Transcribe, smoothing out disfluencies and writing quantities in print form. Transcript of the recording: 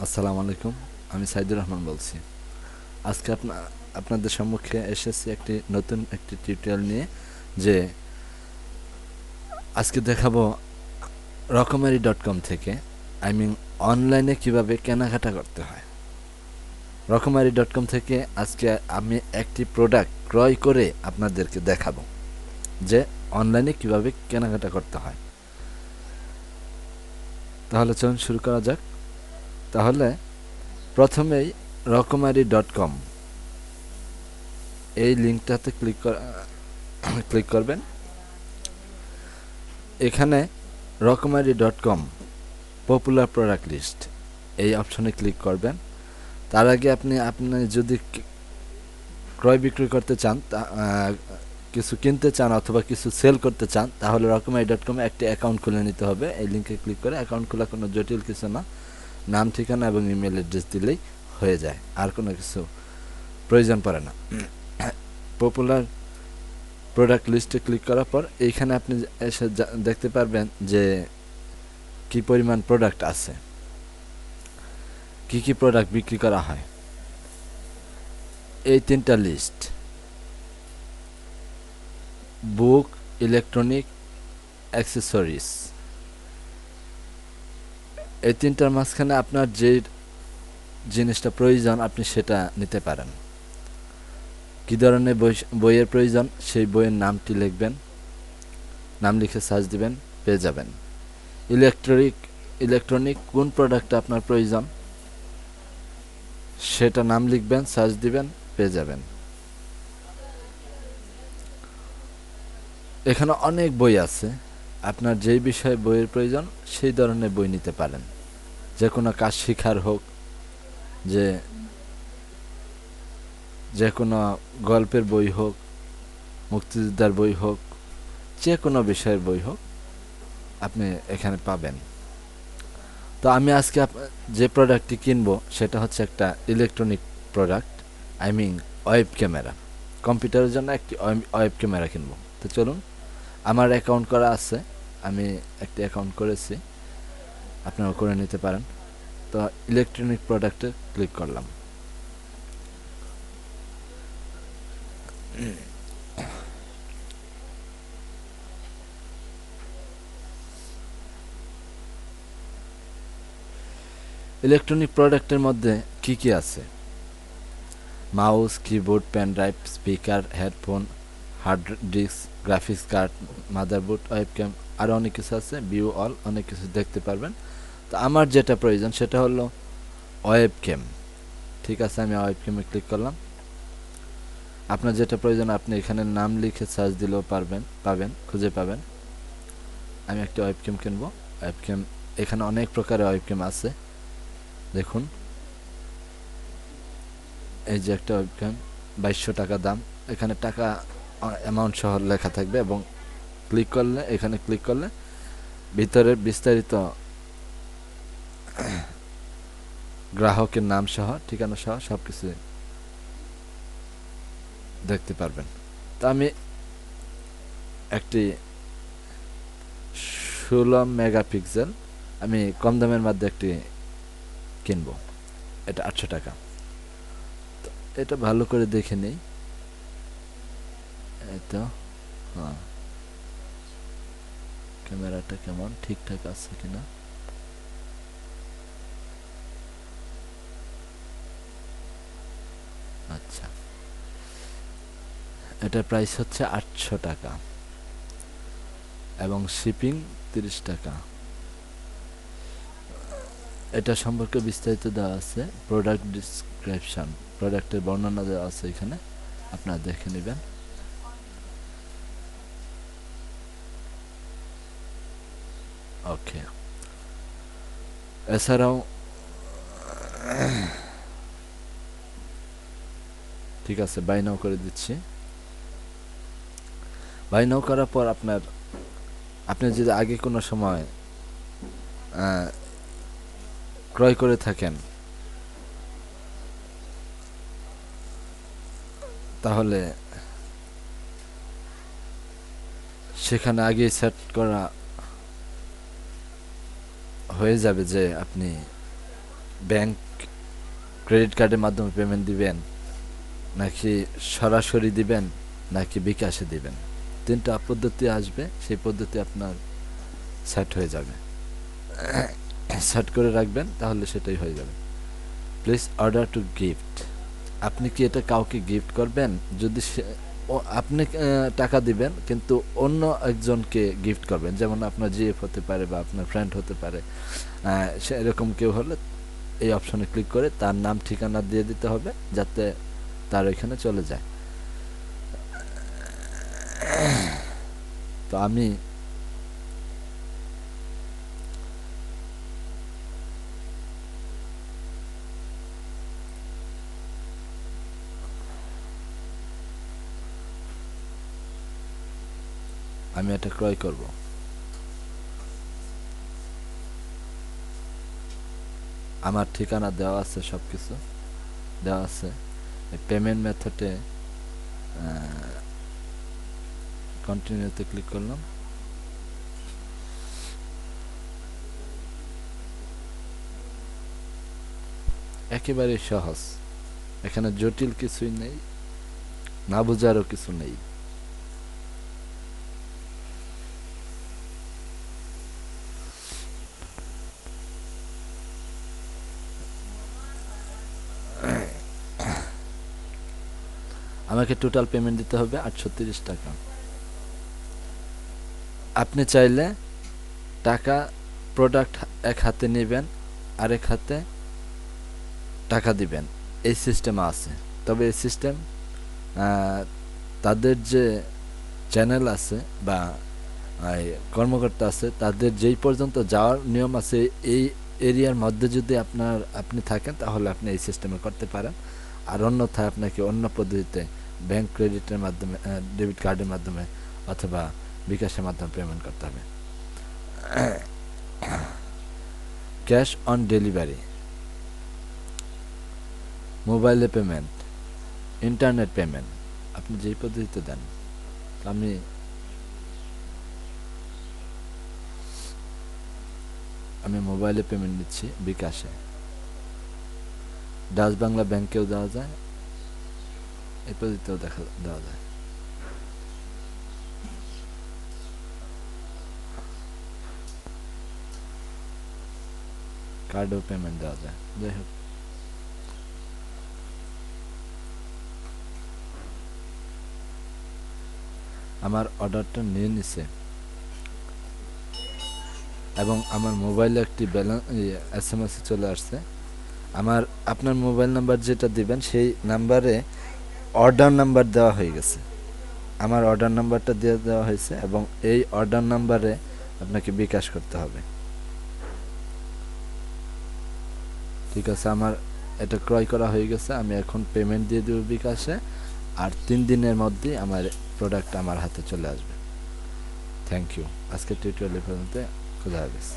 আসসালামু আলাইকুম। আমি সাইদুর রহমান বলছি। আজকে আপনাদের সম্মুখে এসেছি নতুন একটি টিউটোরিয়াল নিয়ে। যে আজকে দেখাবো রকমারি.কম থেকে, আই মিন অনলাইনে কিভাবে কেনাকাটা করতে হয়। রকমারি.কম থেকে আজকে আমি একটি প্রোডাক্ট ক্রয় করে আপনাদেরকে দেখাবো যে অনলাইনে কিভাবে কেনাকাটা করতে হয়। তাহলে চলুন শুরু করা যাক। তাহলে প্রথমেই রকমারি.কম এই লিঙ্কটাতে ক্লিক করবেন। এখানে রকমারি.কম পপুলার প্রোডাক্ট লিস্ট এই অপশনে ক্লিক করবেন। তার আগে আপনি যদি ক্রয় বিক্রয় করতে চান, কিছু কিনতে চান অথবা কিছু সেল করতে চান, তাহলে রকমারি.কমে একটি অ্যাকাউন্ট খুলে নিতে হবে। এই লিঙ্কে ক্লিক করে অ্যাকাউন্ট খোলা কোনো জটিল কিছু না, নাম ঠিকানা এবং ইমেল অ্যাড্রেস দিলেই হয়ে যায়, আর কোনো কিছু প্রয়োজন পড়ে না। পপুলার প্রোডাক্ট লিস্টে ক্লিক করার পর এইখানে আপনি এসে দেখতে পারবেন যে কি পরিমাণ প্রোডাক্ট আছে, কি প্রোডাক্ট বিক্রি করা হয়। এই তিনটা লিস্ট: বুক, ইলেকট্রনিক, অ্যাক্সেসরিজ। এই তিনটার মাঝখানে আপনার যে জিনিসটা প্রয়োজন আপনি সেটা নিতে পারেন। কী ধরনের বইয়ের প্রয়োজন সেই বইয়ের নামটি লিখবেন, নাম লিখে সার্চ দিবেন, পেয়ে যাবেন। ইলেকট্রনিক কোন প্রোডাক্টটা আপনার প্রয়োজন সেটা নাম লিখবেন, সার্চ দিবেন, পেয়ে যাবেন। এখানে অনেক বই আছে, আপনার যেই বিষয়ে বইয়ের প্রয়োজন সেই ধরনের বই নিতে পারেন। যে কোনো কাজ শেখার হোক, যে কোনো গল্পের বই হোক, মুক্তিযোদ্ধার বই হোক, যে কোনো বিষয়ের বই হোক, আপনি এখানে পাবেন। তো আমি আজকে যে প্রোডাক্টটি কিনবো সেটা হচ্ছে একটা electronic product, I mean web camera. কম্পিউটারের জন্য একটি ওয়েব ক্যামেরা কিনবো। তো চলুন, আমার অ্যাকাউন্ট করা আছে, আমি একটি অ্যাকাউন্ট করেছি, আপনারা করে নিতে পারেন। তো ইলেকট্রনিক প্রোডাক্টে ক্লিক করলাম। ইলেকট্রনিক প্রোডাক্টের মধ্যে কি আছে: mouse, keyboard, pen drive, speaker, headphone, hard disk, graphics card, motherboard, webcam, আরও অনেক কিছু আছে। ভিউ অল, অনেক কিছু দেখতে পারবেন। তো আমার যেটা প্রয়োজন সেটা হলো ওয়েবক্যাম। ঠিক আছে, আমি ওয়েবক্যামে ক্লিক করলাম। আপনার যেটা প্রয়োজন আপনি এখানে নাম লিখে সার্চ দিলেও খুঁজে পাবেন। আমি একটা ওয়েবক্যাম কিনবো। ওয়েবক্যাম, এখানে অনেক প্রকারের ওয়েবক্যাম আছে। দেখুন, এই যে একটা ওয়েবক্যাম, 2200 টাকা দাম। এখানে টাকা অ্যামাউন্ট সহ লেখা থাকবে এবং এখানে ক্লিক করলে ভিতরের বিস্তারিত গ্রাহকের নাম সহ, ঠিকানা সহ সব কিছু দেখতে পারবেন। তো আমি একটি 16 মেগাপিক্সেল আমি কম দামের মধ্যে একটি কিনবো। এটা 800 টাকা। তো এটা ভালো করে দেখে নেই। তো হ্যাঁ, ক্যামেরাটা কেমন, ঠিকঠাক আছে কিনা। আচ্ছা, এটার প্রাইস হচ্ছে 800 টাকা এবং শিপিং 30 টাকা। এটা সম্পর্কে বিস্তারিত দেওয়া আছে, প্রোডাক্ট ডিসক্রিপশন, প্রোডাক্টের বর্ণনা দেওয়া আছে এখানে, আপনারা দেখে নেবেন। ওকে, এছাড়াও ঠিক আছে, বাই নাও করে দিচ্ছি। বাই নাও করার পর আপনি যদি আগে কোনো সময় ক্রয় করে থাকেন তাহলে সেখানে আগেই সেট করা হয়ে যাবে যে আপনি ব্যাংক ক্রেডিট কার্ডের মাধ্যমে পেমেন্ট দিবেন, নাকি সরাসরি দিবেন, নাকি বিকাশে দিবেন। 3টা পদ্ধতি আসবে, সেই পদ্ধতি আপনার সেট হয়ে যাবে। সেট করে রাখবেন, তাহলে সেটাই হয়ে যাবে। Please order to gift. আপনি কি এটা কাউকে গিফট করবেন? যদি আপনি টাকা দিবেন, কিন্তু অন্য একজনকে গিফট করবেন, যেমন আপনার জিএফ হতে পারে বা আপনার ফ্রেন্ড হতে পারে, সেরকম কেউ হলে এই অপশনে ক্লিক করে তার নাম ঠিকানা দিয়ে দিতে হবে, যাতে তার ওইখানে চলে যায়। তো আমি এটা ক্রয় করব। আমার ঠিকানা দেওয়া আছে, সব কিছু দেওয়া আছে। পেমেন্ট মেথডে কন্টিনিউতে ক্লিক করলাম। একেবারে সহজ, এখানে জটিল কিছুই নেই, না বোঝারও কিছু নেই। আমাকে টোটাল পেমেন্ট দিতে হবে 830 টাকা। আপনি চাইলে টাকা প্রোডাক্ট এক হাতে নেবেন, আরেক হাতে টাকা দিবেন, এই সিস্টেম আছে। তবে এই সিস্টেম তাদের যে চ্যানেল আছে বা কর্মকর্তা আছে, তাদের যেই পর্যন্ত যাওয়ার নিয়ম আছে, এই এরিয়ার মধ্যে যদি আপনি থাকেন, তাহলে আপনি এই সিস্টেমে করতে পারেন। আর অন্যথায় আপনাকে অন্য পদ্ধতিতে ব্যাংক ক্রেডিটের মাধ্যমে, ডেবিট কার্ডের মাধ্যমে অথবা বিকাশের মাধ্যমে পেমেন্ট করতে হবে। ক্যাশ অন ডেলিভারি, মোবাইলে পেমেন্ট, ইন্টারনেট পেমেন্ট, আপনি যেই পদ্ধতিতে দেন। আমি মোবাইলে পেমেন্ট নিচ্ছি, বিকাশে। ডাচ বাংলা ব্যাংকেও দেওয়া যায়, এই পদ্ধতিতেও দেওয়া যায়। কার্ডেও পেমেন্ট দেওয়া যায়। যাই হোক, আমার অর্ডারটা নিয়ে নিছে এবং আমার মোবাইলে একটি SMS চলে আসছে। আপনার মোবাইল নাম্বার যেটা দিবেন, সেই নাম্বারে অর্ডার নাম্বার দেওয়া হয়ে গেছে। আমার অর্ডার নাম্বারটা দিয়ে দেওয়া হয়েছে এবং এই অর্ডার নাম্বারে আপনাকে বিকাশ করতে হবে। ঠিক আছে, আমার এটা ক্রয় করা হয়ে গেছে। আমি এখন পেমেন্ট দিয়ে দেব বিকাশে, আর 3 দিনের মধ্যেই আমার প্রোডাক্ট আমার হাতে চলে আসবে। Thank you. আজকের টিউটোরিয়াল পর্যন্ত। খুদা হাফেজ।